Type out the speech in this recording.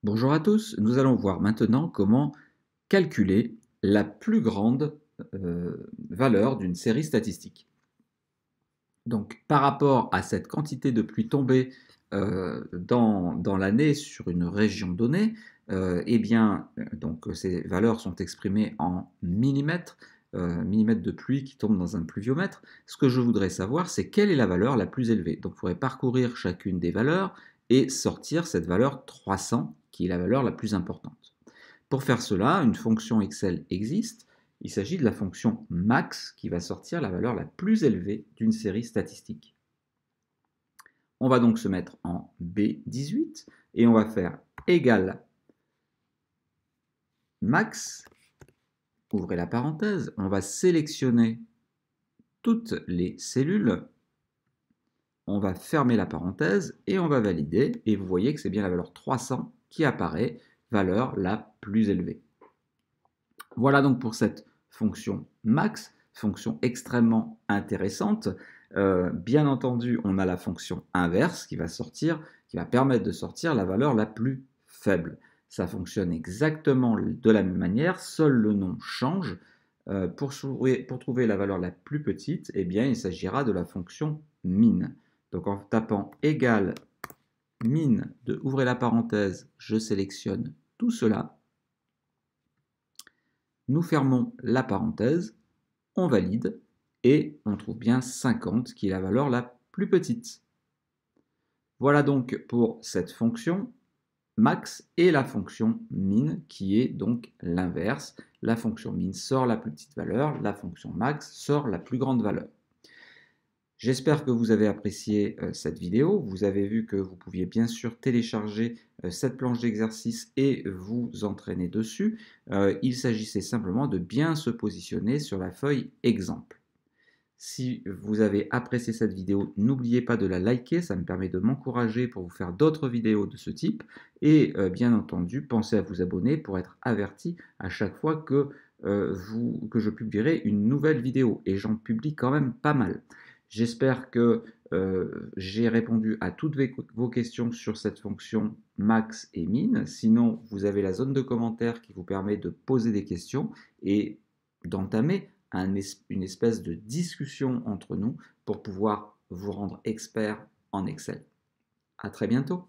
Bonjour à tous, nous allons voir maintenant comment calculer la plus grande valeur d'une série statistique. Donc par rapport à cette quantité de pluie tombée dans l'année sur une région donnée, donc ces valeurs sont exprimées en millimètres, millimètres de pluie qui tombent dans un pluviomètre. Ce que je voudrais savoir, c'est quelle est la valeur la plus élevée. Donc il faudrait parcourir chacune des valeurs et sortir cette valeur 300 qui est la valeur la plus importante. Pour faire cela, une fonction Excel existe. Il s'agit de la fonction max qui va sortir la valeur la plus élevée d'une série statistique. On va donc se mettre en B18 et on va faire égal max, ouvrez la parenthèse, on va sélectionner toutes les cellules, on va fermer la parenthèse et on va valider et vous voyez que c'est bien la valeur 300 qui apparaît, valeur la plus élevée. Voilà donc pour cette fonction max, fonction extrêmement intéressante. Bien entendu, on a la fonction inverse qui va permettre de sortir la valeur la plus faible. Ça fonctionne exactement de la même manière, seul le nom change. Pour trouver la valeur la plus petite, eh bien, il s'agira de la fonction min. Donc en tapant égal min de ouvrez la parenthèse, je sélectionne tout cela. Nous fermons la parenthèse, on valide et on trouve bien 50 qui est la valeur la plus petite. Voilà donc pour cette fonction max et la fonction min qui est donc l'inverse. La fonction min sort la plus petite valeur, la fonction max sort la plus grande valeur. J'espère que vous avez apprécié cette vidéo. Vous avez vu que vous pouviez bien sûr télécharger cette planche d'exercice et vous entraîner dessus. Il s'agissait simplement de bien se positionner sur la feuille exemple. Si vous avez apprécié cette vidéo, n'oubliez pas de la liker, ça me permet de m'encourager pour vous faire d'autres vidéos de ce type. Et bien entendu, pensez à vous abonner pour être averti à chaque fois que je publierai une nouvelle vidéo. Et j'en publie quand même pas mal. J'espère que j'ai répondu à toutes vos questions sur cette fonction max et min. Sinon, vous avez la zone de commentaires qui vous permet de poser des questions et d'entamer une espèce de discussion entre nous pour pouvoir vous rendre expert en Excel. À très bientôt.